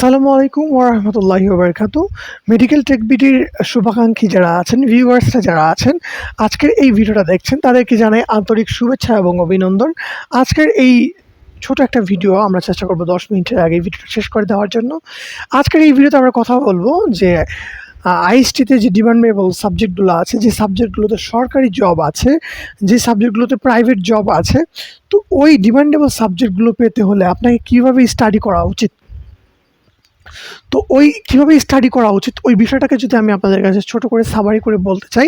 আসসালামু আলাইকুম ওয়া রাহমাতুল্লাহি ওয়া বারাকাতুহু। মেডিকেল টেক বিডির শুভাকাঙ্ক্ষী যারা আছেন, ভিউয়ার্সরা যারা আছেন, আজকের এই ভিডিওটা দেখছেন তাদেরকে জানাই আন্তরিক শুভেচ্ছা এবং অভিনন্দন। আজকের এই ছোট একটা ভিডিও আমরা চেষ্টা করব ১০ মিনিটের আগে ভিডিওটা শেষ করে দেওয়ার জন্য। আজকের এই ভিডিওতে আমরা কথা বলব যে আইএসটিতে যে ডিমান্ডেবল সাবজেক্টগুলো আছে, যে সাবজেক্টগুলোতে সরকারি জব আছে, যে সাবজেক্টগুলোতে প্রাইভেট জব আছে, তো ওই ডিমান্ডেবল সাবজেক্টগুলো পেতে হলে আপনাকে কীভাবে স্টাডি করা উচিত? তো ওই কীভাবে স্টাডি করা উচিত ওই বিষয়টাকে যদি আমি আপনাদের কাছে ছোট করে সামারি করে বলতে চাই,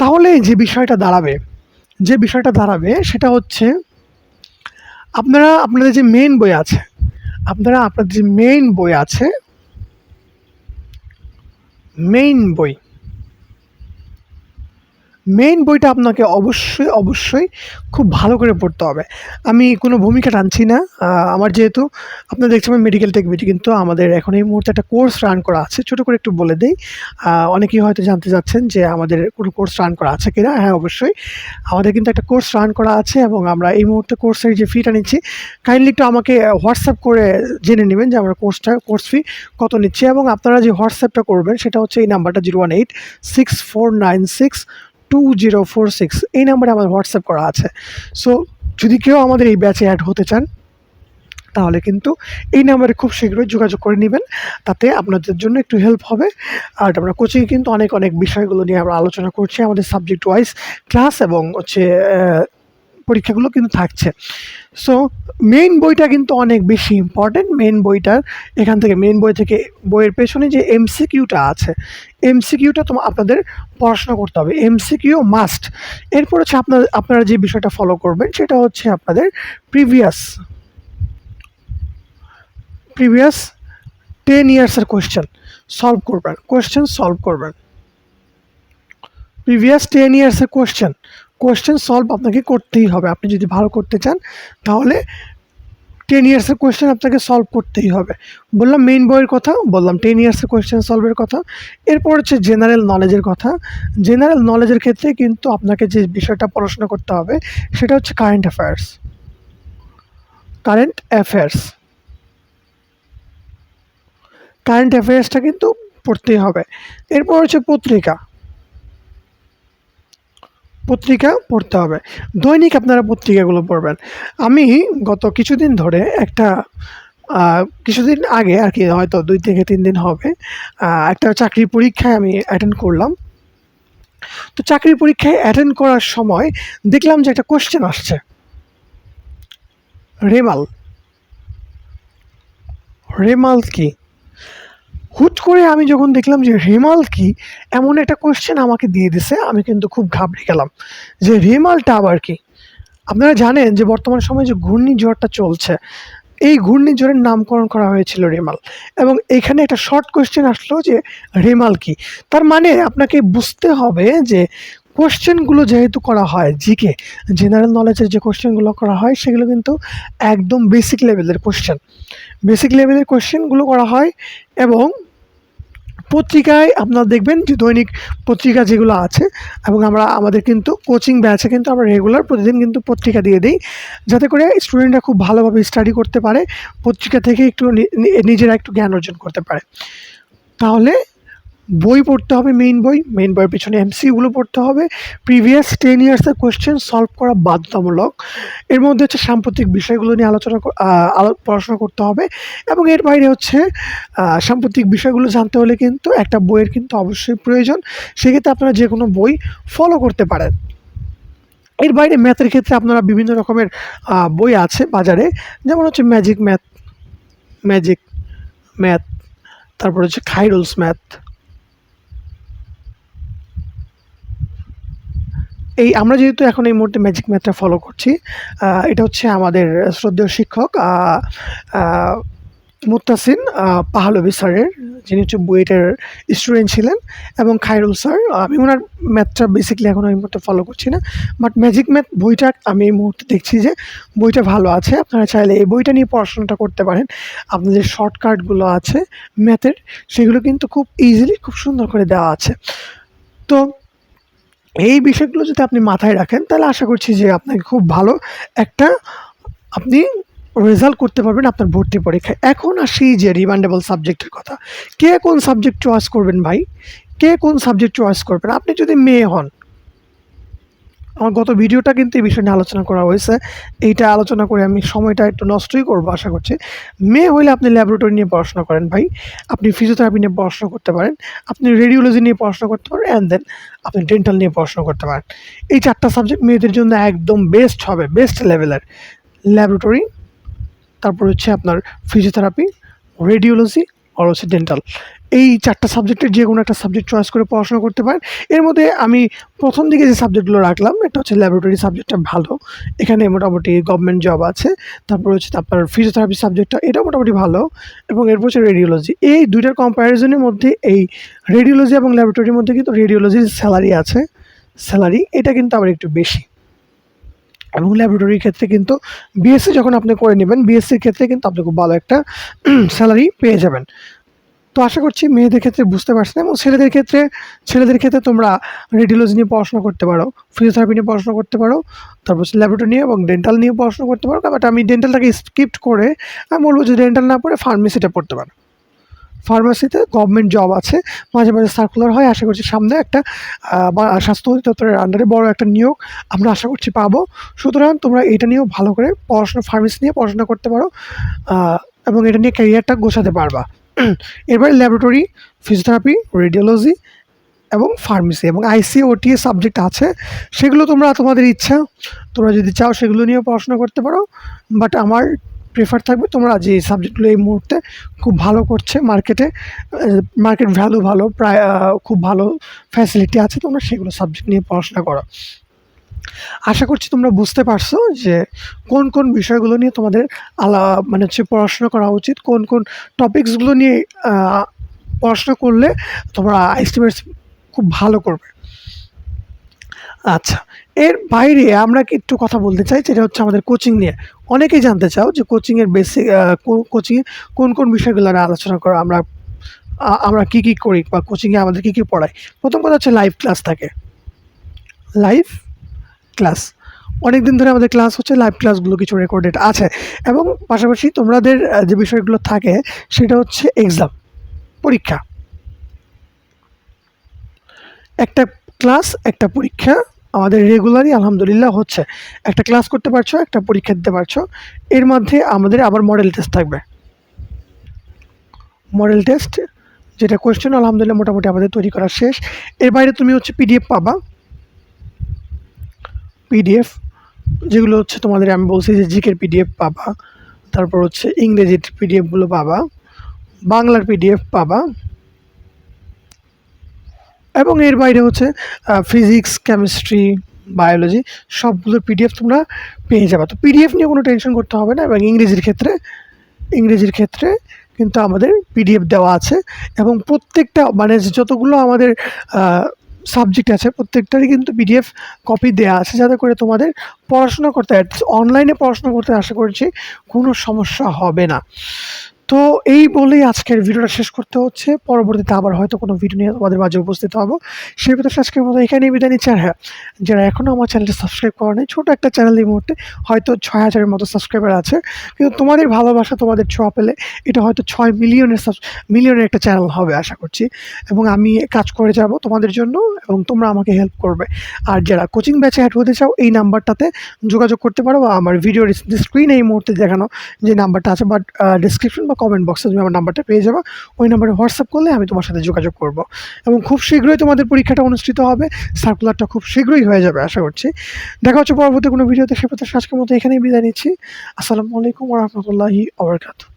তাহলে যে বিষয়টা দাঁড়াবে সেটা হচ্ছে আপনাদের যে মেইন বই আছে, মেইন বইটা আপনাকে অবশ্যই খুব ভালো করে পড়তে হবে। আমি কোনো ভূমিকা টানছি না। আমার যেহেতু আপনারা দেখছেন আমি মেডিকেল টেক বিডি, কিন্তু আমাদের এখন এই মুহূর্তে একটা কোর্স রান করা আছে। ছোট করে একটু বলে দেই। অনেকেই হয়তো জানতে চাচ্ছেন যে আমাদের কোনো কোর্স রান করা আছে কিনা? হ্যাঁ, অবশ্যই। আমাদের কিন্তু একটা কোর্স রান করা আছে এবং আমরা এই মুহূর্তে কোর্সের যে ফিটা নিচ্ছি, কাইন্ডলি একটু আমাকে হোয়াটসঅ্যাপ করে জেনে নেবেন যে আমরা কোর্স ফি কত নিচ্ছি, এবং আপনারা যে হোয়াটসঅ্যাপটা করবেন সেটা হচ্ছে এই নাম্বারটা 01864962046, এই নাম্বারে আমার হোয়াটসঅ্যাপ করা আছে। সো যদি কেউ আমাদের এই ব্যাচে অ্যাড হতে চান তাহলে কিন্তু এই নাম্বারে খুব শীঘ্রই যোগাযোগ করে নেবেন, তাতে আপনাদের জন্য একটু হেল্প হবে। আর আমরা কোচিংয়ে কিন্তু অনেক বিষয়গুলো নিয়ে আমরা আলোচনা করছি, আমাদের সাবজেক্ট ওয়াইজ ক্লাস এবং পরীক্ষাগুলো কিন্তু থাকছে। সো মেইন বইটা কিন্তু অনেক বেশি ইম্পর্টেন্ট। মেইন বই থেকে বইয়ের পেছনে যে এমসিকিউটা আছে, এমসিকিউটা আপনাদের পড়াশোনা করতে হবে। MCQ must. এরপর হচ্ছে আপনারা যে বিষয়টা ফলো করবেন সেটা হচ্ছে আপনাদের প্রিভিয়াস 10 ইয়ার্সের কোয়েশ্চেন সলভ করবেন। প্রিভিয়াস 10 ইয়ার্সের কোয়েশ্চেন সলভ আপনাকে করতেই হবে। আপনি যদি ভালো করতে চান তাহলে 10 ইয়ার্সের কোয়েশ্চেন আপনাকে সলভ করতেই হবে। বললাম মেইন বইয়ের কথা, বললাম 10 ইয়ার্সের কোয়েশ্চেন সলভের কথা। এরপর হচ্ছে জেনারেল নলেজের কথা। জেনারেল নলেজের ক্ষেত্রে কিন্তু আপনাকে যে বিষয়টা পড়াশোনা করতে হবে সেটা হচ্ছে কারেন্ট অ্যাফেয়ার্সটা কিন্তু পড়তেই হবে। এরপর হচ্ছে পত্রিকা পড়তে হবে। দৈনিক আপনারা পত্রিকাগুলো পড়বেন। আমি গত কিছুদিন আগে আর কি, হয়তো 2 থেকে 3 দিন হবে, একটা চাকরির পরীক্ষায় আমি অ্যাটেন্ড করলাম। তো চাকরির পরীক্ষায় অ্যাটেন্ড করার সময় দেখলাম যে একটা কোয়েশ্চেন আসছে, রেমাল কি? হুট করে আমি যখন দেখলাম যে রেমাল কি, এমন একটা কোয়েশ্চেন আমাকে দিয়ে দিছে, আমি কিন্তু খুব ঘাবড়ে গেলাম যে রেমালটা আবার কি। আপনারা জানেন যে বর্তমান সময়ে যে ঘূর্ণিঝড়টা চলছে, এই ঘূর্ণিঝড়ের নামকরণ করা হয়েছিল রেমাল, এবং এখানে একটা শর্ট কোয়েশ্চেন আসলো যে রেমাল কি। তার মানে আপনাকে বুঝতে হবে যে কোয়েশ্চেনগুলো যেহেতু করা হয় জিকে, জেনারেল নলেজের যে কোয়েশ্চেনগুলো করা হয় সেগুলো কিন্তু একদম বেসিক লেভেলের কোয়েশ্চেনগুলো করা হয়। এবং পত্রিকায় আপনারা দেখবেন যে দৈনিক পত্রিকা যেগুলো আছে, এবং আমাদের কিন্তু কোচিং ব্যাচে কিন্তু আমরা রেগুলার প্রতিদিন কিন্তু পত্রিকা দিয়ে দিই, যাতে করে স্টুডেন্টরা খুব ভালোভাবে স্টাডি করতে পারে, পত্রিকা থেকে একটু নিজেরা একটু জ্ঞান অর্জন করতে পারে। তাহলে বই পড়তে হবে, মেইন বইয়ের পিছনে এমসিকিউগুলো পড়তে হবে। প্রিভিয়াস 10 ইয়ার্সের কোয়েশ্চেন সলভ করা বাধ্যতামূলক। এর মধ্যে হচ্ছে সাম্প্রতিক বিষয়গুলো নিয়ে পড়াশোনা করতে হবে, এবং এর বাইরে হচ্ছে সাম্প্রতিক বিষয়গুলো জানতে হলে কিন্তু একটা বইয়ের কিন্তু অবশ্যই প্রয়োজন। সেক্ষেত্রে আপনারা যে কোনো বই ফলো করতে পারেন। এর বাইরে ম্যাথের ক্ষেত্রে আপনারা বিভিন্ন রকমের বই আছে বাজারে, যেমন হচ্ছে ম্যাজিক ম্যাথ, তারপর হচ্ছে খাইরুলস ম্যাথ। আমরা যেহেতু এখন এই মুহূর্তে ম্যাজিক ম্যাথটা ফলো করছি, এটা হচ্ছে আমাদের শ্রদ্ধেয় শিক্ষক মুত্তাসিন পাহলভি স্যারের, যিনি হচ্ছে বুয়েটের স্টুডেন্ট ছিলেন, এবং খায়রুল স্যার। আমি ওনার ম্যাথটা বেসিক্যালি এখন এই মুহূর্তে ফলো করছি না, বাট ম্যাজিক ম্যাথ বইটা আমি এই মুহূর্তে দেখছি যে বইটা ভালো আছে। আপনারা চাইলে এই বইটা নিয়ে পড়াশোনাটা করতে পারেন। আপনাদের শর্টকাটগুলো আছে ম্যাথের, সেগুলো কিন্তু খুব ইজিলি, খুব সুন্দর করে দেওয়া আছে। তো এই বিষয়গুলো যদি আপনি মাথায় রাখেন তাহলে আশা করছি যে আপনাকে খুব ভালো একটা আপনি রেজাল্ট করতে পারবেন আপনার ভর্তি পরীক্ষায়। এখন আসি যে রিমান্ডেবল সাবজেক্টের কথা। কে কোন সাবজেক্ট চয়েস করবেন ভাই? কে কোন সাবজেক্ট চয়েস করবেন? আপনি যদি মেয়ে হন, আমার গত ভিডিওটা কিন্তু এই বিষয় নিয়ে আলোচনা করা হয়েছে। এইটা আলোচনা করে আমি সময়টা একটু নষ্টই করব আশা করছি। মেয়ে হইলে আপনি ল্যাবরেটরি নিয়ে পড়াশোনা করেন ভাই। আপনি ফিজিওথেরাপি নিয়ে পড়াশোনা করতে পারেন। আপনি রেডিওলজি নিয়ে পড়াশোনা করতে পারেন অ্যান্ড দেন আপনি ডেন্টাল নিয়ে পড়াশোনা করতে পারেন। এই ৪ টা সাবজেক্ট মেয়েদের জন্য একদম বেস্ট হবে, বেস্ট লেভেলের। ল্যাবরেটরি, তারপর হচ্ছে আপনার ফিজিওথেরাপি, রেডিওলজি আর হচ্ছে ডেন্টাল। এই ৪ টা সাবজেক্টের যে কোনো একটা সাবজেক্ট চয়েস করে পড়াশোনা করতে পারেন। এর মধ্যে আমি প্রথম দিকে যে সাবজেক্টগুলো রাখলাম, একটা হচ্ছে ল্যাবরেটরি সাবজেক্টটা ভালো। এখানে মোটামুটি গভর্নমেন্ট জব আছে। তারপর হচ্ছে আপনার ফিজিওথেরাপি সাবজেক্টটা এটাও মোটামুটি ভালো, এবং এরপর হচ্ছে রেডিওলজি। এই ২ টার কম্প্যারিজনের মধ্যে এই রেডিওলজি এবং ল্যাবরেটরির মধ্যে কিন্তু রেডিওলজির স্যালারি আছে। স্যালারি এটা কিন্তু আবার একটু বেশি। এবং ল্যাবরেটরির ক্ষেত্রে কিন্তু বিএসসি যখন আপনি করে নেবেন, বিএসসির ক্ষেত্রে কিন্তু আপনি খুব ভালো একটা স্যালারি পেয়ে যাবেন। তো আশা করছি মেয়েদের ক্ষেত্রে বুঝতে পারছেন, এবং ছেলেদের ক্ষেত্রে তোমরা রেডিওলজি নিয়ে পড়াশোনা করতে পারো, ফিজিওথেরাপি নিয়ে পড়াশোনা করতে পারো, তারপর হচ্ছে ল্যাবরেটরি নিয়ে এবং ডেন্টাল নিয়ে পড়াশোনা করতে পারো। বাট আমি ডেন্টালটাকে স্কিপ করে আমি বলবো যে ডেন্টাল না পড়ে ফার্মেসিটা পড়তে পারো। ফার্মেসিতে গভর্নমেন্ট জব আছে, মাঝে মাঝে সার্কুলার হয়। আশা করছি সামনে একটা স্বাস্থ্য অধিদপ্তরের আন্ডারে বড় একটা নিয়োগ আমরা আশা করছি পাবো। সুতরাং তোমরা এটা নিয়েও ভালো করে পড়াশোনা, ফার্মেসি নিয়ে পড়াশোনা করতে পারো, এবং এটা নিয়ে ক্যারিয়ারটা গোছাতে পারবা। এরপরে ল্যাবরেটরি, ফিজিওথেরাপি, রেডিওলজি এবং ফার্মেসি এবং আইসিওটি সাবজেক্ট আছে। সেগুলো তোমরা তোমাদের ইচ্ছা, তোমরা যদি চাও সেগুলো নিয়েও পড়াশোনা করতে পারো। বাট আমার প্রেফার থাকবে তোমরা যে সাবজেক্টগুলো এই মুহূর্তে খুব ভালো করছে মার্কেটে, মার্কেট ভ্যালু ভালো, প্রায় খুব ভালো ফ্যাসিলিটি আছে, তোমরা সেগুলো সাবজেক্ট নিয়ে পড়াশোনা করো। আশা করছি তোমরা বুঝতে পারছো যে কোন কোন বিষয়গুলো নিয়ে তোমাদের মানে হচ্ছে পড়াশোনা করা উচিত, কোন কোন টপিকসগুলো নিয়ে পড়াশোনা করলে তোমরা এস্টিমেটস খুব ভালো করবে। আচ্ছা, এর বাইরে আমরা কি একটু কথা বলতে চাই, যেটা হচ্ছে আমাদের কোচিং নিয়ে। অনেকেই জানতে চাও যে কোচিংয়ের বেসিক, কোচিংয়ে কোন কোন বিষয়গুলো আলোচনা করা, আমরা কী কী করি বা কোচিংয়ে আমাদের কী কী পড়াই। প্রথম কথা হচ্ছে লাইভ ক্লাস থাকে। লাইভ ক্লাস অনেক দিন ধরে আমাদের ক্লাস হচ্ছে, লাইভ ক্লাসগুলো কিছু রেকর্ডেড আছে, এবং পাশাপাশি তোমাদের যে বিষয়গুলো থাকে সেটা হচ্ছে এক্সাম, পরীক্ষা। একটা ক্লাস, একটা পরীক্ষা আমাদের রেগুলারই আলহামদুলিল্লাহ হচ্ছে। একটা ক্লাস করতে পারছো, একটা পরীক্ষা দিতে পারছো। এর মধ্যে আমাদের আবার মডেল টেস্ট থাকবে। মডেল টেস্ট যেটা কোয়েশ্চেন আলহামদুলিল্লাহ মোটামুটি আমাদের তৈরি করা শেষ। এর বাইরে তুমি হচ্ছে পিডিএফ পাবা। পিডিএফ যেগুলো হচ্ছে তোমাদের, আমি বলছি যে জিকের পিডিএফ পাবা, তারপর হচ্ছে ইংরেজির পিডিএফগুলো পাবা, বাংলার পিডিএফ পাবা, এবং এর বাইরে হচ্ছে ফিজিক্স, কেমিস্ট্রি, বায়োলজি সবগুলোর পিডিএফ তোমরা পেয়ে যাবে। তো পিডিএফ নিয়ে কোনো টেনশন করতে হবে না। এবং ইংরেজির ক্ষেত্রে কিন্তু আমাদের পিডিএফ দেওয়া আছে, এবং প্রত্যেকটা মানে যতগুলো আমাদের সাবজেক্ট আছে প্রত্যেকটারই কিন্তু পিডিএফ কপি দেওয়া আছে, যাতে করে তোমাদের পড়াশোনা করতে, অনলাইনে পড়াশোনা করতে আশা করছি কোনো সমস্যা হবে না। তো এই বলেই আজকের ভিডিওটা শেষ করতে হচ্ছে। পরবর্তীতে আবার হয়তো কোনো ভিডিও নিয়ে তোমাদের মাঝে উপস্থিত হবো। সেই ভিডিওটা আজকের মতো এখানেই বিদায় নিচ্ছি। আর হ্যাঁ, যারা এখনও আমার চ্যানেলটা সাবস্ক্রাইব করে নাই, ছোটো একটা চ্যানেল এই মুহূর্তে হয়তো ৬,০০০-এর মতো সাবস্ক্রাইবার আছে, কিন্তু তোমাদের ভালোবাসা, তোমাদের ছোঁয়া পেলে এটা হয়তো ৬ মিলিয়নের একটা চ্যানেল হবে আশা করছি। এবং আমি কাজ করে যাব তোমাদের জন্য, এবং তোমরা আমাকে হেল্প করবে। আর যারা কোচিং ব্যাচে অ্যাড হতে চাও, এই নাম্বারটাতে যোগাযোগ করতে পারো, বা আমার ভিডিওর স্ক্রিনে এই মুহূর্তে দেখানো যে নাম্বারটা আছে, বাট ডিসক্রিপশন বা কমেন্ট বক্সে তুমি আমার নাম্বারটা পেয়ে যাবে। ওই নাম্বারে হোয়াটসঅ্যাপ করলে আমি তোমার সাথে যোগাযোগ করব, এবং খুব শীঘ্রই তোমাদের পরীক্ষাটা অনুষ্ঠিত হবে। সার্কুলারটা খুব শীঘ্রই হয়ে যাবে আশা করছি। দেখা হচ্ছে পরবর্তী কোনো ভিডিওতে। সে পথে আজকের মতো এখানেই বিদায় নিচ্ছি। আসসালামু আলাইকুম ওয়া রাহমাতুল্লাহি ওয়া বারাকাতুহু।